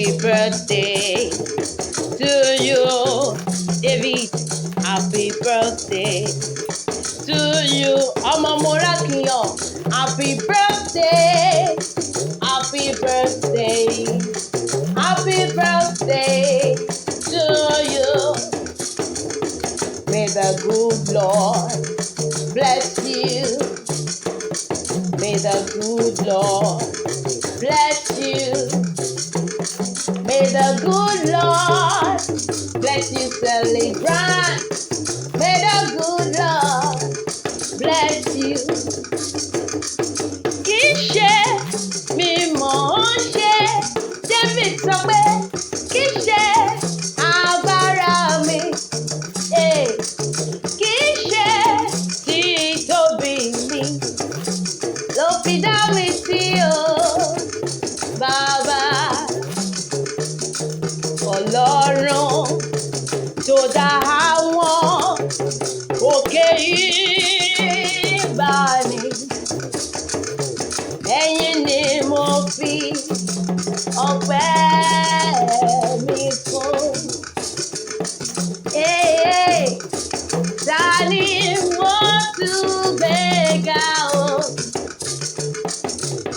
Happy birthday to you, David. Happy birthday to you, Ọmọ Morakiyo. Happy birthday, happy birthday, happy birthday to you. May the good Lord bless you. May the good Lord bless you. May the good Lord bless you, celebrant. May the good Lord bless you. Kì í ṣe mi mọ̀ ọ́n ṣe, David sọ pé kì í ṣe agbára mi. Kì í ṣe títóbi mi ló fi dá mi sí o, Bàbá. Ọlọ́run tó dá àwọn òkè ìgbàanì, ẹ̀yin ni mo fi ọpẹ́ mi fún. Ta ni wọ́n tún gbé ga o,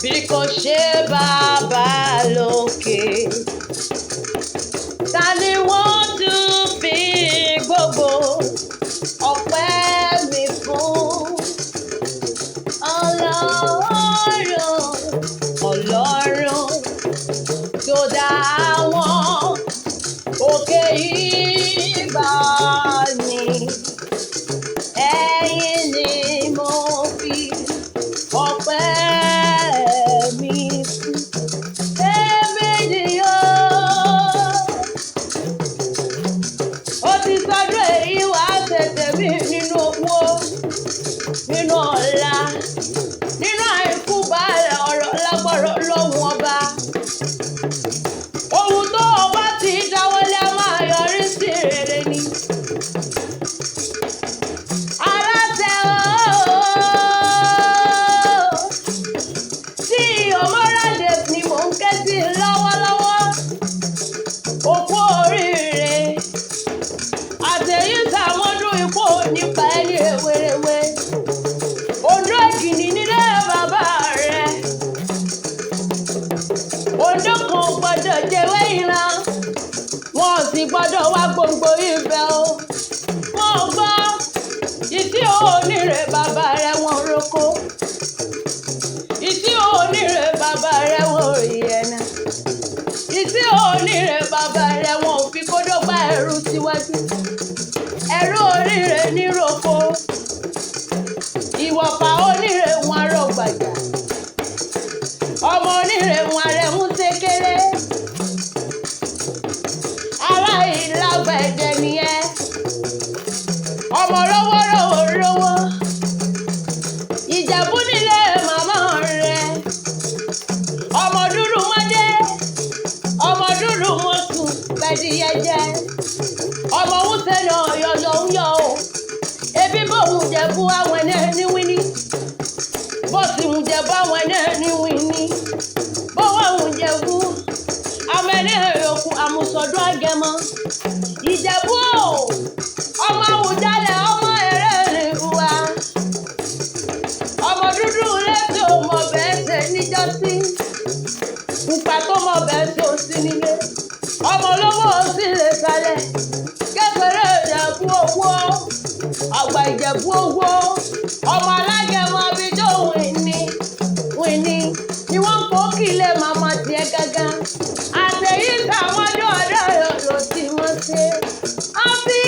bí kò ṣe Bàbá lókè? Ta ni wọ́n tún fi gbogbo ọpẹ́ mi fún? Ọlọ́run tó dá àwọn òkè ìgbàanì, ẹ̀yin ni mo fi ọpẹ́ mi fún. Èmi ó ti sọdún èyí wá tètè mí nínú owó, nínú ọ̀la, nínú àìkú balẹ̀ ọ̀rọ̀ lágbọ̀rọ̀ lọ́hùn ọba. Ohun tó o bá ti dáwọ́lé a máa yọrí sí rere ni. Aláṣẹ tí ọmọládé ni mò ń ké sí lọ́wọ́lọ́wọ́. Òkú oríire àtẹ̀yí táwọn dún ipò nípa ẹni rèwerèwe. Oǹdó Èkìtì nílé bàbá rẹ̀. Oǹdó kan gbọ́dọ̀ jẹ́wé ìran, wọn sì gbọ́dọ̀ wá gbòǹgbò ibẹ̀ o. Wọ́n gbọ́ ìtí onírè bàbá rẹ̀ wọ́n roko. Ìtí onírè bàbá rẹ̀ wọ́n ìyẹnà. Ìtí onírè bàbá rẹ̀ wọ́n fi kódó gbá ẹrú síwájú. Ẹrú onírè níroko. Ìwọ̀fà onírè wọn arọ̀gbàjà. Ọmọ onírè wọn arẹ̀mú sékéré. Ará ìlágbẹ̀dẹ nìyẹn. Ọmọ rówó. Ìjẹ̀bú nílé màmá rẹ̀. Ọmọ dúdú wọn dé. Ọmọ dúdú wọn sùn pẹ̀díyẹ jẹ. Ọmọ wúṣẹ́ náà yọ̀yọ̀ ń yọ o. Ebi bòun jẹ̀bú àwọn ẹni ní wíní. Bó sì ń jẹ̀bú àwọn ẹni ní wíní. Bówó ń jẹ̀bú àwọn ẹni yòókù àmùsọ̀dún Agẹmọ. Ìjẹ̀bú o, ọmọ Àwùjalẹ̀, ọmọ Ẹrẹ́rìn wa. Ọmọ dúdú lẹ́sẹ̀ ò mọ̀ bẹ́ẹ̀ ṣe níjọ́sí. Pupa tó mọ̀ bẹ́ẹ̀ ṣe ò sí nílé. Ọmọ olówó sì lè kalẹ̀. Kékeré Ìjẹ̀bú owó, àgbà Ìjẹ̀bú owó. Ọmọ Alágẹmọ abijó wìnní ni wọ́n kó kílé màmá tiẹ̀ gángan. Àtẹ̀yí táwọn ọ̀dọ́ yòlò tí wọ́n ṣe. Happy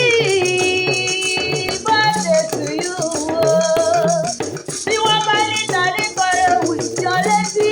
birthday to you o. Tí wọ́n bá ní tàbí kọ̀rọ̀ wìjọ létí.